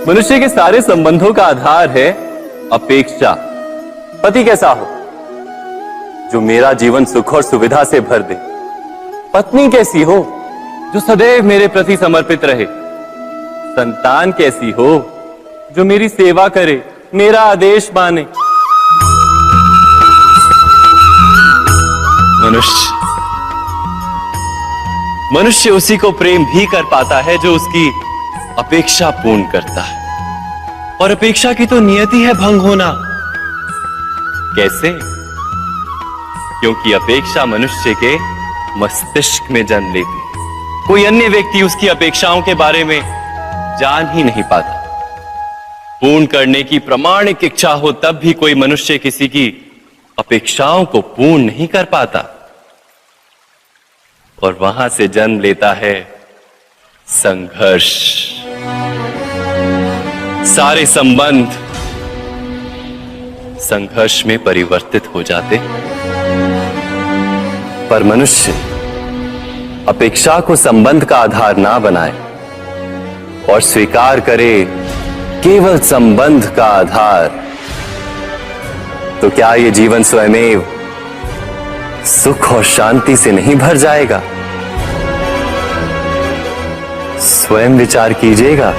मनुष्य के सारे संबंधों का आधार है अपेक्षा। पति कैसा हो जो मेरा जीवन सुख और सुविधा से भर दे। पत्नी कैसी हो जो सदैव मेरे प्रति समर्पित रहे। संतान कैसी हो जो मेरी सेवा करे, मेरा आदेश माने। मनुष्य उसी को प्रेम भी कर पाता है जो उसकी अपेक्षा पूर्ण करता है। और अपेक्षा की तो नियति है भंग होना। कैसे? क्योंकि अपेक्षा मनुष्य के मस्तिष्क में जन्म लेती है। कोई अन्य व्यक्ति उसकी अपेक्षाओं के बारे में जान ही नहीं पाता। पूर्ण करने की प्रामाणिक इच्छा हो तब भी कोई मनुष्य किसी की अपेक्षाओं को पूर्ण नहीं कर पाता। और वहां से जन्म लेता है संघर्ष। सारे संबंध संघर्ष में परिवर्तित हो जाते। पर मनुष्य अपेक्षा को संबंध का आधार ना बनाए और स्वीकार करे केवल संबंध का आधार, तो क्या ये जीवन स्वयमेव सुख और शांति से नहीं भर जाएगा? स्वयं विचार कीजिएगा।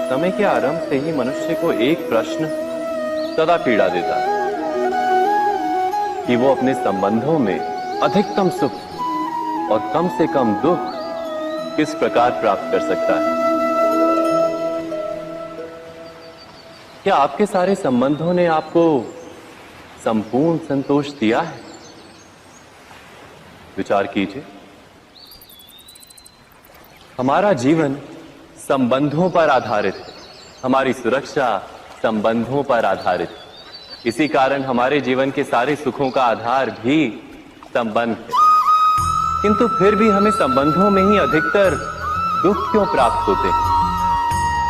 समय के आरंभ से ही मनुष्य को एक प्रश्न सदा पीड़ा देता है कि वो अपने संबंधों में अधिकतम सुख और कम से कम दुख किस प्रकार प्राप्त कर सकता है। क्या आपके सारे संबंधों ने आपको संपूर्ण संतोष दिया है? विचार कीजिए। हमारा जीवन संबंधों पर आधारित है। हमारी सुरक्षा संबंधों पर आधारित है। इसी कारण हमारे जीवन के सारे सुखों का आधार भी संबंध है। किंतु फिर भी हमें संबंधों में ही अधिकतर दुख क्यों प्राप्त होते हैं?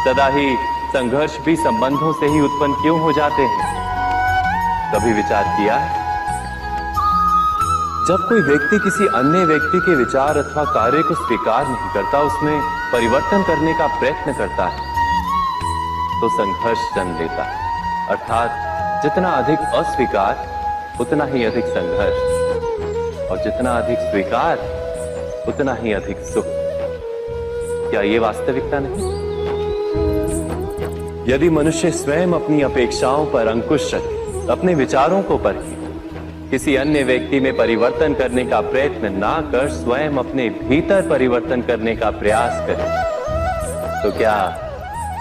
सदा ही संघर्ष भी संबंधों से ही उत्पन्न क्यों हो जाते हैं? कभी विचार किया है? जब कोई व्यक्ति किसी अन्य व्यक्ति के विचार अथवा कार्य को स्वीकार नहीं करता, उसमें परिवर्तन करने का प्रयत्न करता है, तो संघर्ष जन्म लेता है। अर्थात जितना अधिक अस्वीकार उतना ही अधिक संघर्ष, और जितना अधिक स्वीकार उतना ही अधिक सुख। क्या ये वास्तविकता नहीं? यदि मनुष्य स्वयं अपनी अपेक्षाओं पर अंकुश रखे, अपने विचारों को परखे, किसी अन्य व्यक्ति में परिवर्तन करने का प्रयत्न ना कर स्वयं अपने भीतर परिवर्तन करने का प्रयास करे, तो क्या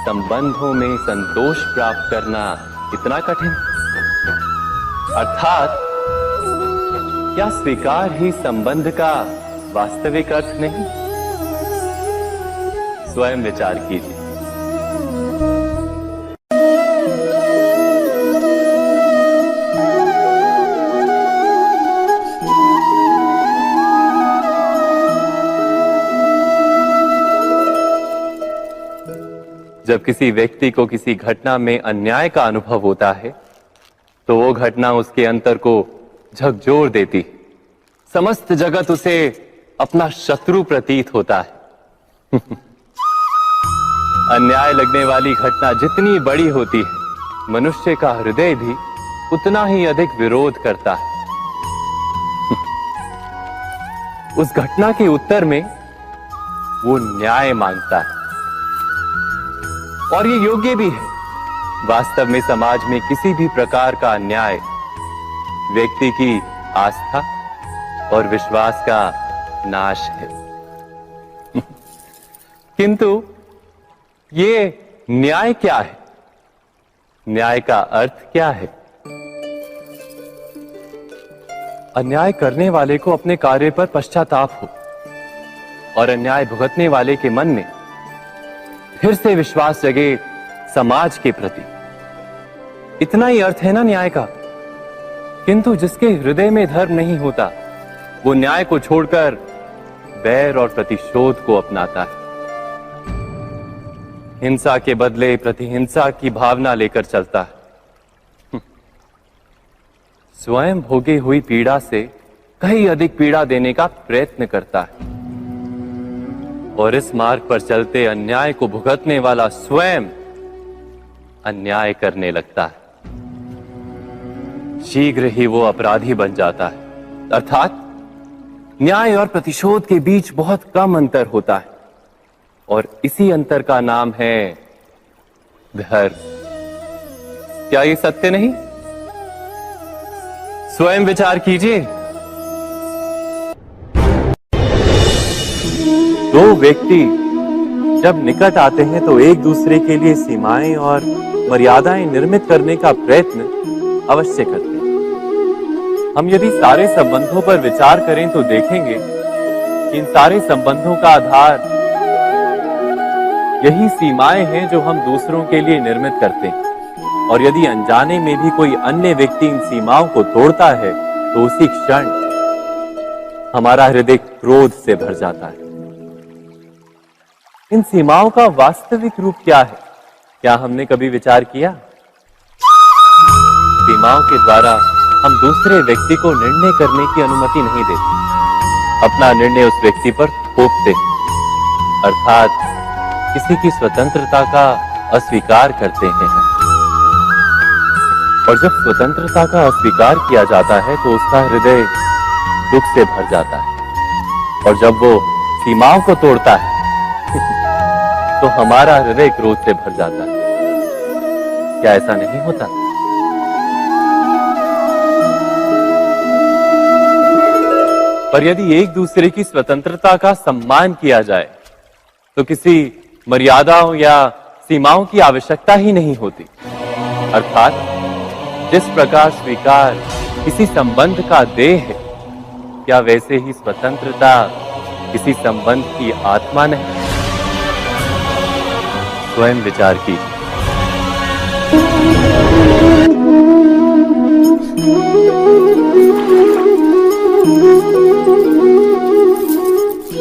संबंधों में संतोष प्राप्त करना इतना कठिन? अर्थात क्या स्वीकार ही संबंध का वास्तविक अर्थ नहीं? स्वयं विचार कीजिए। जब किसी व्यक्ति को किसी घटना में अन्याय का अनुभव होता है, तो वो घटना उसके अंतर को झकझोर देती। समस्त जगत उसे अपना शत्रु प्रतीत होता है। अन्याय लगने वाली घटना जितनी बड़ी होती है, मनुष्य का हृदय भी उतना ही अधिक विरोध करता है। उस घटना के उत्तर में वो न्याय मांगता है, और ये योग्य भी है। वास्तव में समाज में किसी भी प्रकार का अन्याय व्यक्ति की आस्था और विश्वास का नाश है। किंतु ये न्याय क्या है? न्याय का अर्थ क्या है? अन्याय करने वाले को अपने कार्य पर पश्चाताप हो और अन्याय भुगतने वाले के मन में फिर से विश्वास जगे समाज के प्रति। इतना ही अर्थ है ना न्याय का। किंतु जिसके हृदय में धर्म नहीं होता, वो न्याय को छोड़कर बैर और प्रतिशोध को अपनाता है। हिंसा के बदले प्रतिहिंसा की भावना लेकर चलता है। स्वयं भोगी हुई पीड़ा से कहीं अधिक पीड़ा देने का प्रयत्न करता है और इस मार्ग पर चलते अन्याय को भुगतने वाला स्वयं अन्याय करने लगता है। शीघ्र ही वो अपराधी बन जाता है, अर्थात न्याय और प्रतिशोध के बीच बहुत कम अंतर होता है और इसी अंतर का नाम है धर्म। क्या ये सत्य नहीं? स्वयं विचार कीजिए। दो व्यक्ति जब निकट आते हैं तो एक दूसरे के लिए सीमाएं और मर्यादाएं निर्मित करने का प्रयत्न अवश्य करते हैं। हम यदि सारे संबंधों पर विचार करें तो देखेंगे कि इन सारे संबंधों का आधार यही सीमाएं हैं जो हम दूसरों के लिए निर्मित करते हैं। और यदि अनजाने में भी कोई अन्य व्यक्ति इन सीमाओं को तोड़ता है तो उसी क्षण हमारा हृदय क्रोध से भर जाता है। इन सीमाओं का वास्तविक रूप क्या है? क्या हमने कभी विचार किया? सीमाओं के द्वारा हम दूसरे व्यक्ति को निर्णय करने की अनुमति नहीं देते, अपना निर्णय उस व्यक्ति पर थोपते, अर्थात किसी की स्वतंत्रता का अस्वीकार करते हैं। और जब स्वतंत्रता का अस्वीकार किया जाता है तो उसका हृदय दुख से भर जाता है और जब वो सीमाओं को तोड़ता है तो हमारा हृदय क्रोध से भर जाता है। क्या ऐसा नहीं होता? पर यदि एक दूसरे की स्वतंत्रता का सम्मान किया जाए तो किसी मर्यादाओं या सीमाओं की आवश्यकता ही नहीं होती। अर्थात जिस प्रकार स्वीकार किसी संबंध का देह है, क्या वैसे ही स्वतंत्रता किसी संबंध की आत्मा नहीं? स्वयं विचार कीजिए।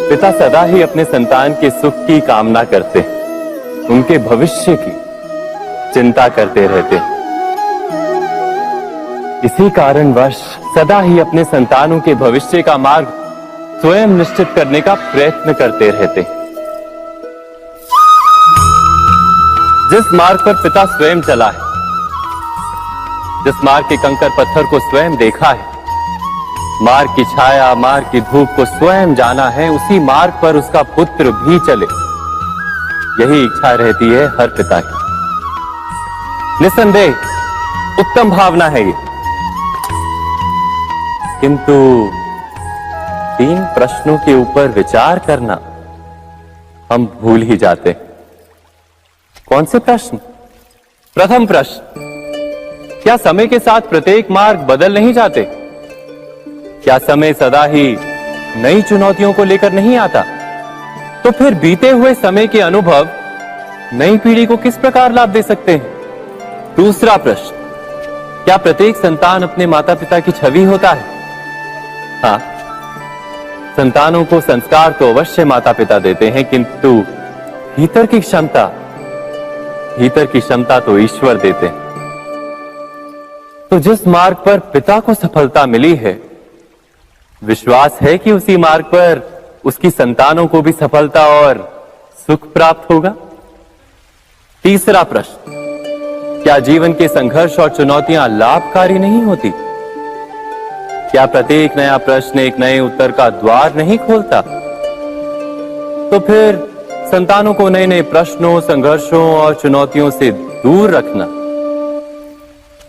पिता सदा ही अपने संतान के सुख की कामना करते हैं, उनके भविष्य की चिंता करते रहते हैं। इसी कारणवश सदा ही अपने संतानों के भविष्य का मार्ग स्वयं निश्चित करने का प्रयत्न करते रहते हैं। जिस मार्ग पर पिता स्वयं चला है, जिस मार्ग के कंकर पत्थर को स्वयं देखा है, मार्ग की छाया, मार्ग की धूप को स्वयं जाना है, उसी मार्ग पर उसका पुत्र भी चले, यही इच्छा रहती है हर पिता की। निसंदेह उत्तम भावना है ये, किंतु 3 प्रश्नों के ऊपर विचार करना हम भूल ही जाते हैं। कौन से प्रश्न? प्रथम प्रश्न, क्या समय के साथ प्रत्येक मार्ग बदल नहीं जाते? क्या समय सदा ही नई चुनौतियों को लेकर नहीं आता? तो फिर बीते हुए समय के अनुभव नई पीढ़ी को किस प्रकार लाभ दे सकते हैं? दूसरा प्रश्न, क्या प्रत्येक संतान अपने माता पिता की छवि होता है? हाँ, संतानों को संस्कार तो अवश्य माता पिता देते हैं, किंतु भीतर की क्षमता तो ईश्वर देते हैं। तो जिस मार्ग पर पिता को सफलता मिली है, विश्वास है कि उसी मार्ग पर उसकी संतानों को भी सफलता और सुख प्राप्त होगा। तीसरा प्रश्न, क्या जीवन के संघर्ष और चुनौतियां लाभकारी नहीं होती? क्या प्रत्येक नया प्रश्न एक नए उत्तर का द्वार नहीं खोलता? तो फिर संतानों को नए नए प्रश्नों, संघर्षों और चुनौतियों से दूर रखना,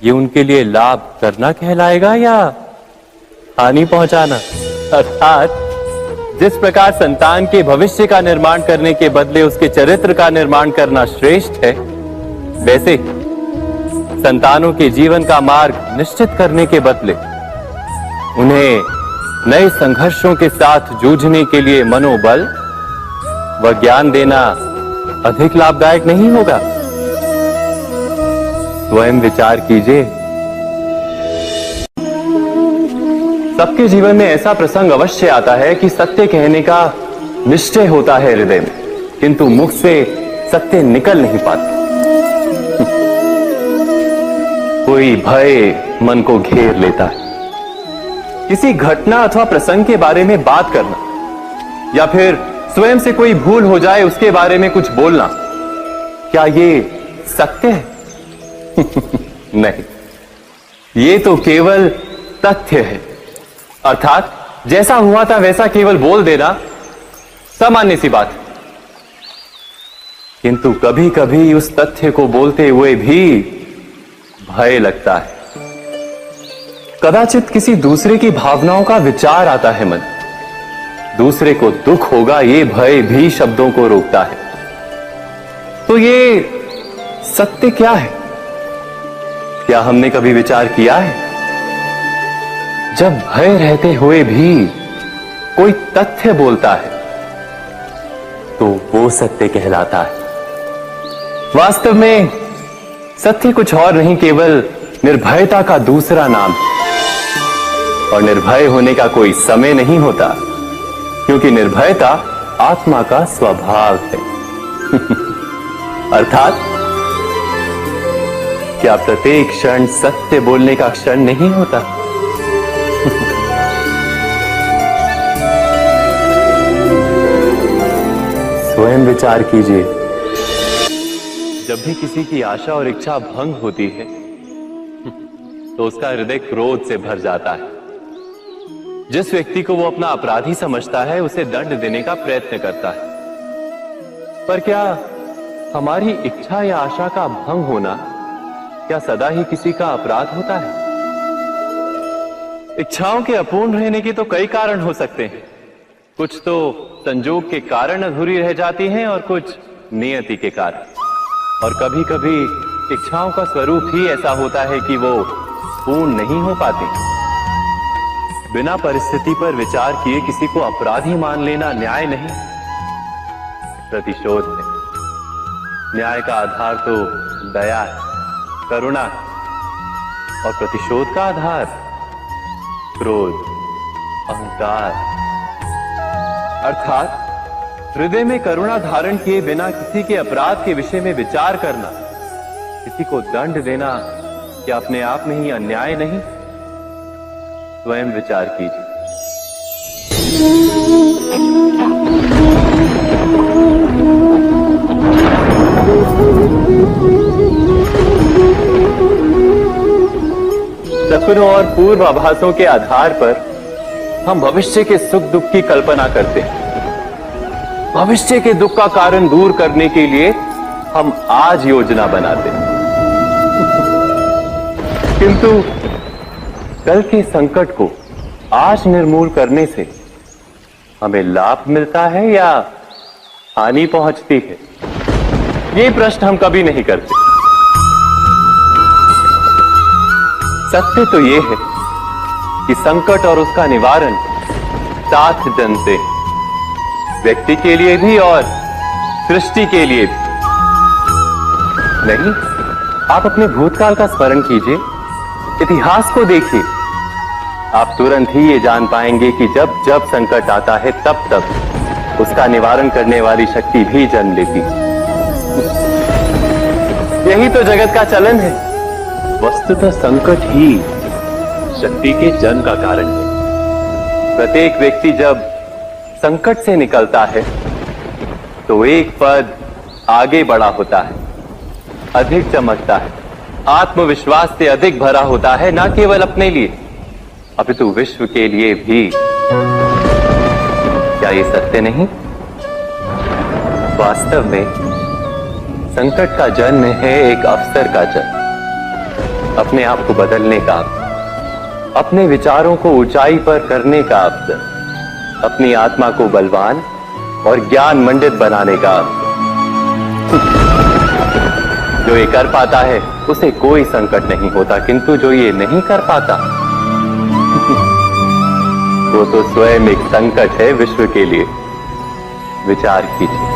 ये उनके लिए लाभ करना कहलाएगा या हानि पहुंचाना? अर्थात जिस प्रकार संतान के भविष्य का निर्माण करने के बदले उसके चरित्र का निर्माण करना श्रेष्ठ है, वैसे संतानों के जीवन का मार्ग निश्चित करने के बदले उन्हें नए संघर्षों के साथ जूझने के लिए मनोबल व ज्ञान देना अधिक लाभदायक नहीं होगा? स्वयं विचार कीजिए। सबके जीवन में ऐसा प्रसंग अवश्य आता है कि सत्य कहने का निश्चय होता है हृदय में, किंतु मुख से सत्य निकल नहीं पाता। कोई भय मन को घेर लेता है। किसी घटना अथवा प्रसंग के बारे में बात करना या फिर स्वयं से कोई भूल हो जाए उसके बारे में कुछ बोलना, क्या ये सत्य है? नहीं, ये तो केवल तथ्य है। अर्थात जैसा हुआ था वैसा केवल बोल देना सामान्य सी बात है। किंतु कभी कभी उस तथ्य को बोलते हुए भी भय लगता है। कदाचित किसी दूसरे की भावनाओं का विचार आता है मन, दूसरे को दुख होगा ये भय भी शब्दों को रोकता है। तो ये सत्य क्या है? क्या हमने कभी विचार किया है? जब भय रहते हुए भी कोई तथ्य बोलता है तो वो सत्य कहलाता है। वास्तव में सत्य कुछ और नहीं, केवल निर्भयता का दूसरा नाम है। और निर्भय होने का कोई समय नहीं होता, क्योंकि निर्भयता आत्मा का स्वभाव है। अर्थात क्या प्रत्येक क्षण सत्य बोलने का क्षण नहीं होता? स्वयं विचार कीजिए। जब भी किसी की आशा और इच्छा भंग होती है तो उसका हृदय क्रोध से भर जाता है। जिस व्यक्ति को वो अपना अपराधी समझता है उसे दंड देने का प्रयत्न करता है। पर क्या हमारी इच्छा या आशा का भंग होना क्या सदा ही किसी का अपराध होता है? इच्छाओं के अपूर्ण रहने के तो कई कारण हो सकते हैं। कुछ तो संजोग के कारण अधूरी रह जाती हैं और कुछ नियति के कारण। और कभी कभी इच्छाओं का स्वरूप ही ऐसा होता है कि वो पूर्ण नहीं हो पाती। बिना परिस्थिति पर विचार किए किसी को अपराधी मान लेना न्याय नहीं, प्रतिशोध है। न्याय का आधार तो दया है, करुणा है, और प्रतिशोध का आधार क्रोध, अहंकार। अर्थात हृदय में करुणा धारण किए बिना किसी के अपराध के विषय में विचार करना, किसी को दंड देना, क्या अपने आप में ही अन्याय नहीं? स्वयं विचार कीजिए। सपनों और पूर्वाभासों के आधार पर हम भविष्य के सुख दुख की कल्पना करते हैं। भविष्य के दुख का कारण दूर करने के लिए हम आज योजना बनाते हैं। किंतु कल के संकट को आज निर्मूल करने से हमें लाभ मिलता है या हानि पहुंचती है? ये प्रश्न हम कभी नहीं करते। सत्य तो ये है कि संकट और उसका निवारण साथ जन से, व्यक्ति के लिए भी और सृष्टि के लिए भी। नहीं, आप अपने भूतकाल का स्मरण कीजिए, इतिहास को देखिए। आप तुरंत ही ये जान पाएंगे कि जब जब संकट आता है तब तब उसका निवारण करने वाली शक्ति भी जन्म लेती है। यही तो जगत का चलन है। वस्तुतः संकट ही शक्ति के जन्म का कारण है। प्रत्येक व्यक्ति जब संकट से निकलता है तो एक पद आगे बढ़ा होता है, अधिक चमकता है, आत्मविश्वास से अधिक भरा होता है, न केवल अपने लिए अपितु विश्व के लिए भी। क्या ये सत्य नहीं? वास्तव में संकट का जन्म है एक अवसर का जन्म, अपने आप को बदलने का, अपने विचारों को ऊंचाई पर करने का अवसर, अपनी आत्मा को बलवान और ज्ञान मंडित बनाने का अवसर। जो ये कर पाता है उसे कोई संकट नहीं होता, किंतु जो ये नहीं कर पाता वो तो स्वयं एक संकट है विश्व के लिए। विचार कीजिए।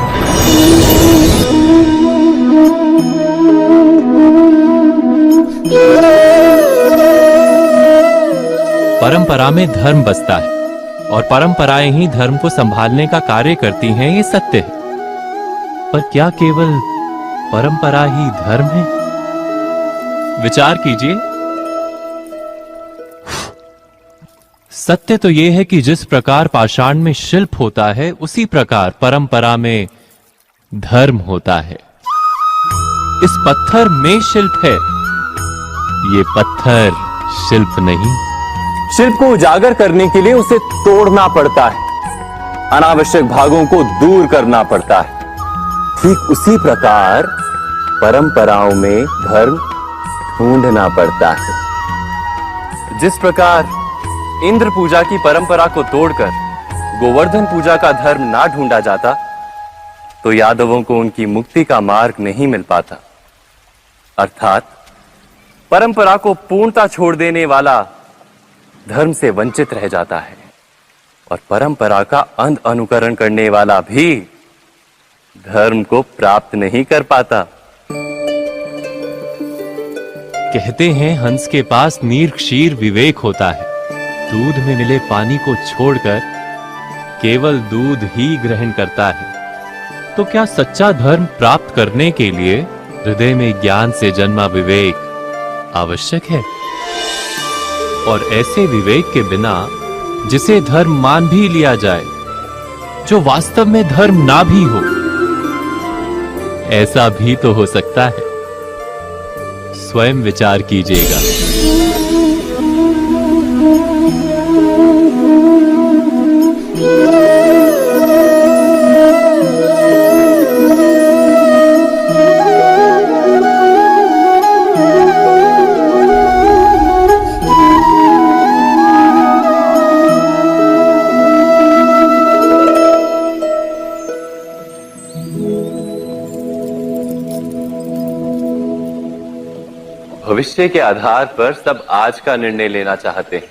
परंपरा में धर्म बसता है और परंपराएं ही धर्म को संभालने का कार्य करती हैं, ये सत्य है। पर क्या केवल परंपरा ही धर्म है? विचार कीजिए। सत्य तो यह है कि जिस प्रकार पाषाण में शिल्प होता है, उसी प्रकार परंपरा में धर्म होता है। इस पत्थर में शिल्प है, ये पत्थर शिल्प नहीं। शिल्प को उजागर करने के लिए उसे तोड़ना पड़ता है, अनावश्यक भागों को दूर करना पड़ता है। ठीक उसी प्रकार परंपराओं में धर्म ढूंढना पड़ता है। जिस प्रकार इंद्र पूजा की परंपरा को तोड़कर गोवर्धन पूजा का धर्म ना ढूंढा जाता, तो यादवों को उनकी मुक्ति का मार्ग नहीं मिल पाता। अर्थात परंपरा को पूर्णता छोड़ देने वाला धर्म से वंचित रह जाता है, और परंपरा का अंध अनुकरण करने वाला भी धर्म को प्राप्त नहीं कर पाता। कहते हैं हंस के पास नीर क्षीर विवेक होता है। दूध में मिले पानी को छोड़कर केवल दूध ही ग्रहण करता है। तो क्या सच्चा धर्म प्राप्त करने के लिए हृदय में ज्ञान से जन्मा विवेक आवश्यक है? और ऐसे विवेक के बिना जिसे धर्म मान भी लिया जाए, जो वास्तव में धर्म ना भी हो, ऐसा भी तो हो सकता है। स्वयं विचार कीजिएगा। भविष्य के आधार पर सब आज का निर्णय लेना चाहते हैं।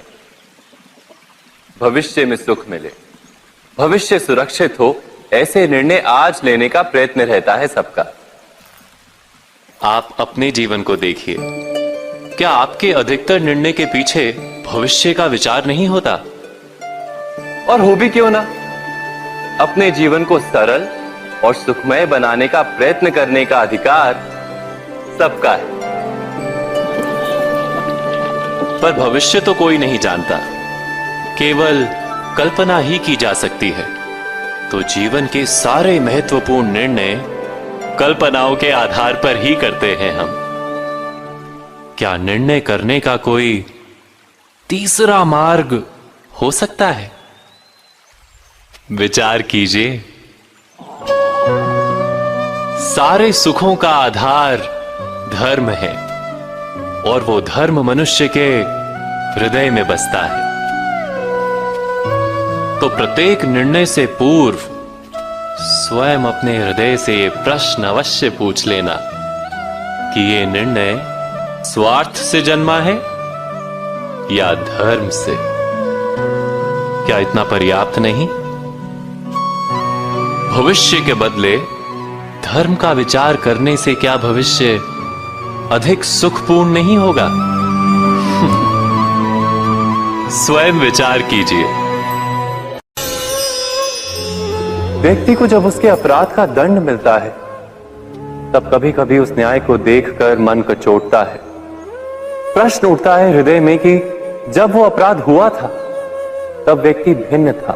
भविष्य में सुख मिले, भविष्य सुरक्षित हो, ऐसे निर्णय आज लेने का प्रयत्न रहता है सबका। आप अपने जीवन को देखिए। क्या आपके अधिकतर निर्णय के पीछे भविष्य का विचार नहीं होता? और हो भी क्यों ना, अपने जीवन को सरल और सुखमय बनाने का प्रयत्न करने का अधिकार सबका है। पर भविष्य तो कोई नहीं जानता, केवल कल्पना ही की जा सकती है। तो जीवन के सारे महत्वपूर्ण निर्णय कल्पनाओं के आधार पर ही करते हैं हम। क्या निर्णय करने का कोई तीसरा मार्ग हो सकता है? विचार कीजिए। सारे सुखों का आधार धर्म है, और वो धर्म मनुष्य के हृदय में बसता है। तो प्रत्येक निर्णय से पूर्व स्वयं अपने हृदय से ये प्रश्न अवश्य पूछ लेना कि ये निर्णय स्वार्थ से जन्मा है या धर्म से। क्या इतना पर्याप्त नहीं? भविष्य के बदले धर्म का विचार करने से क्या भविष्य अधिक सुखपूर्ण नहीं होगा? स्वयं विचार कीजिए। व्यक्ति को जब उसके अपराध का दंड मिलता है, तब कभी कभी उस न्याय को देखकर मन कचोटता है। प्रश्न उठता है हृदय में कि जब वो अपराध हुआ था, तब व्यक्ति भिन्न था।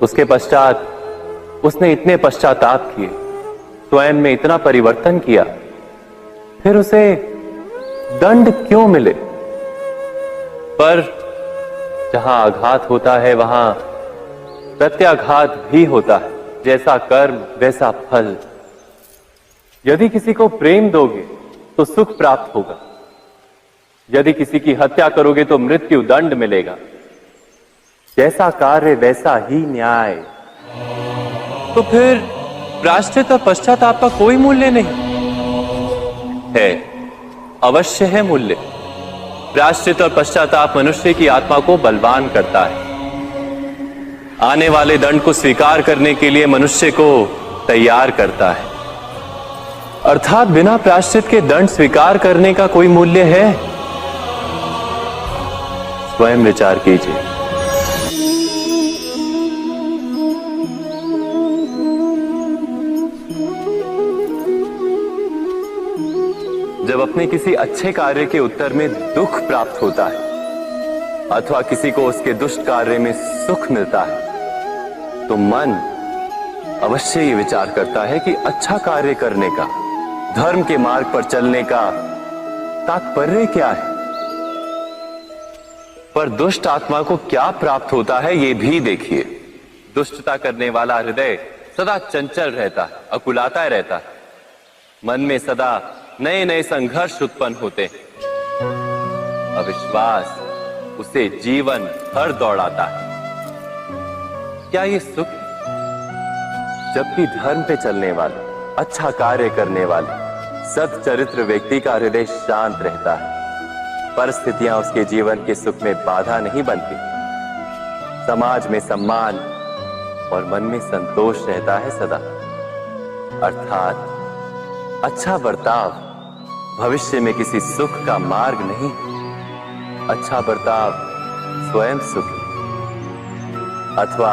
उसके पश्चात उसने इतने पश्चाताप किए, स्वयं में इतना परिवर्तन किया, फिर उसे दंड क्यों मिले? पर जहां आघात होता है, वहां प्रत्याघात भी होता है। जैसा कर्म वैसा फल। यदि किसी को प्रेम दोगे तो सुख प्राप्त होगा, यदि किसी की हत्या करोगे तो मृत्यु दंड मिलेगा। जैसा कार्य वैसा ही न्याय। तो फिर प्रायश्चित और पश्चाताप का कोई मूल्य नहीं है? अवश्य है मूल्य। प्रायश्चित और पश्चाताप मनुष्य की आत्मा को बलवान करता है। आने वाले दंड को स्वीकार करने के लिए मनुष्य को तैयार करता है। अर्थात बिना प्रायश्चित के दंड स्वीकार करने का कोई मूल्य है? स्वयं विचार कीजिए। जब अपने किसी अच्छे कार्य के उत्तर में दुख प्राप्त होता है अथवा किसी को उसके दुष्ट कार्य में सुख मिलता है, तो मन अवश्य ये विचार करता है कि अच्छा कार्य करने का, धर्म के मार्ग पर चलने का तात्पर्य क्या है। पर दुष्ट आत्मा को क्या प्राप्त होता है ये भी देखिए। दुष्टता करने वाला हृदय सदा चंचल रहता है, अकुलाता रहता है। मन में सदा नए नए संघर्ष उत्पन्न होते हैं। अविश्वास उसे जीवन भर दौड़ाता है। क्या ये सुख है? जबकि धर्म पे चलने वाले, अच्छा कार्य करने वाले, सच्चरित्र व्यक्ति का हृदय शांत रहता है। परिस्थितियां उसके जीवन के सुख में बाधा नहीं बनती। समाज में सम्मान और मन में संतोष रहता है सदा। अर्थात अच्छा बर्ताव भविष्य में किसी सुख का मार्ग नहीं, अच्छा बर्ताव स्वयं सुख, अथवा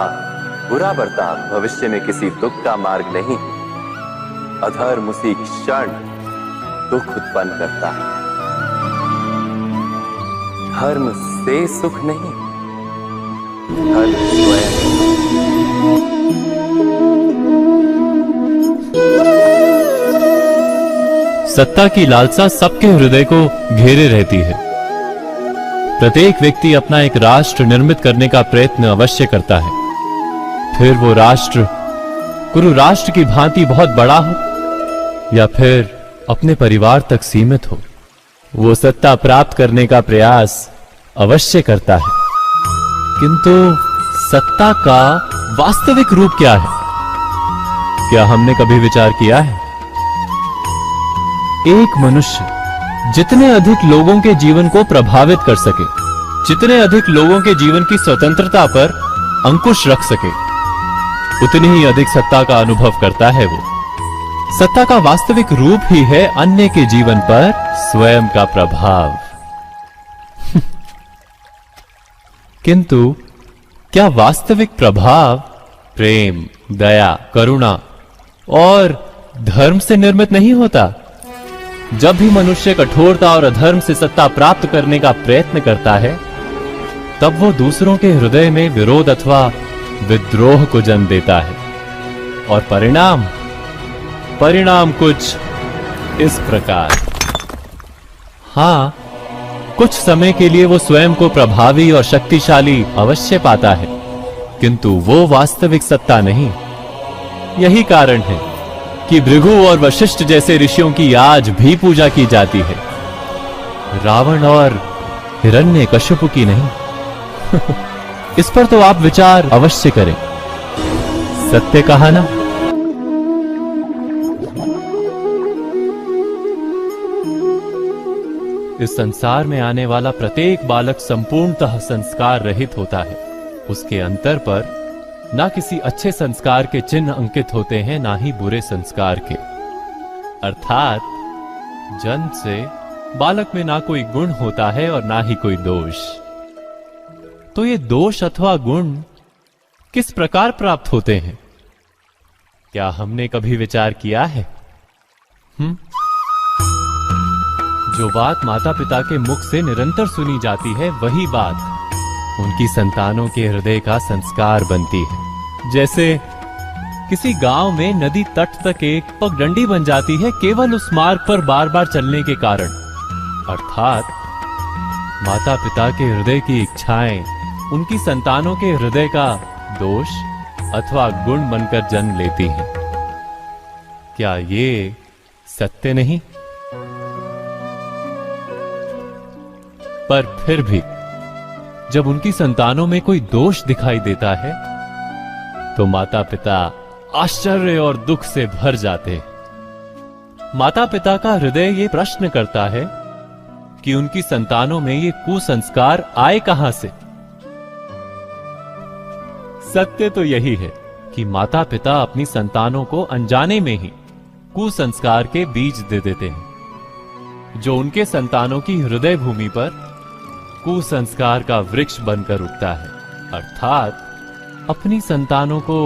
बुरा बर्ताव भविष्य में किसी दुख का मार्ग नहीं। अधर्म उसी क्षण दुख उत्पन्न करता है। धर्म से सुख नहीं, धर्म स्वयं। सत्ता की लालसा सबके हृदय को घेरे रहती है। प्रत्येक व्यक्ति अपना एक राष्ट्र निर्मित करने का प्रयत्न अवश्य करता है। फिर वो राष्ट्र कुरु राष्ट्र की भांति बहुत बड़ा हो या फिर अपने परिवार तक सीमित हो, वो सत्ता प्राप्त करने का प्रयास अवश्य करता है। किंतु सत्ता का वास्तविक रूप क्या है? क्या हमने कभी विचार किया है? एक मनुष्य जितने अधिक लोगों के जीवन को प्रभावित कर सके, जितने अधिक लोगों के जीवन की स्वतंत्रता पर अंकुश रख सके, उतनी ही अधिक सत्ता का अनुभव करता है वो। सत्ता का वास्तविक रूप ही है अन्य के जीवन पर स्वयं का प्रभाव। किंतु क्या वास्तविक प्रभाव प्रेम, दया, करुणा और धर्म से निर्मित नहीं होता? जब भी मनुष्य कठोरता और अधर्म से सत्ता प्राप्त करने का प्रयत्न करता है, तब वो दूसरों के हृदय में विरोध अथवा विद्रोह को जन्म देता है। और परिणाम कुछ इस प्रकार। हां, कुछ समय के लिए वो स्वयं को प्रभावी और शक्तिशाली अवश्य पाता है, किंतु वो वास्तविक सत्ता नहीं। यही कारण है कि भृगु और वशिष्ठ जैसे ऋषियों की आज भी पूजा की जाती है, रावण और हिरण्यकश्यप की नहीं। इस पर तो आप विचार अवश्य करें। सत्य कहा ना? इस संसार में आने वाला प्रत्येक बालक संपूर्णतः संस्कार रहित होता है। उसके अंतर पर ना किसी अच्छे संस्कार के चिन्ह अंकित होते हैं, ना ही बुरे संस्कार के। अर्थात जन्म से बालक में ना कोई गुण होता है और ना ही कोई दोष। तो ये दोष अथवा गुण किस प्रकार प्राप्त होते हैं? क्या हमने कभी विचार किया है? जो बात माता पिता के मुख से निरंतर सुनी जाती है, वही बात उनकी संतानों के हृदय का संस्कार बनती है। जैसे किसी गांव में नदी तट तक एक पगडंडी बन जाती है केवल उस मार्ग पर बार बार चलने के कारण। अर्थात माता पिता के हृदय की इच्छाएं उनकी संतानों के हृदय का दोष अथवा गुण बनकर जन्म लेती हैं। क्या ये सत्य नहीं? पर फिर भी जब उनकी संतानों में कोई दोष दिखाई देता है, तो माता पिता आश्चर्य और दुख से भर जाते हैं। माता पिता का हृदय ये प्रश्न करता है कि उनकी संतानों में ये कुसंस्कार आए कहां से? सत्य तो यही है कि माता पिता अपनी संतानों को अनजाने में ही कुसंस्कार के बीज दे देते हैं, जो उनके संतानों की हृदय भूमि पर कुसंस्कार का वृक्ष बनकर उगता है। अर्थात अपनी संतानों को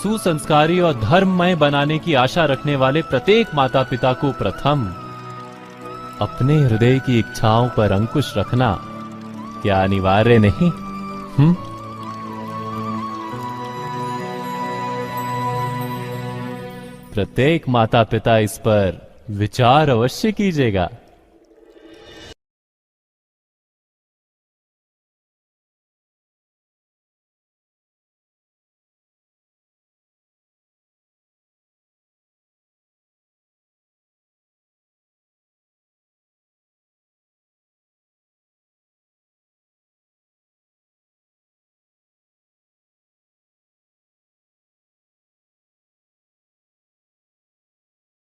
सुसंस्कारी और धर्ममय बनाने की आशा रखने वाले प्रत्येक माता पिता को प्रथम अपने हृदय की इच्छाओं पर अंकुश रखना क्या अनिवार्य नहीं? प्रत्येक माता पिता इस पर विचार अवश्य कीजिएगा।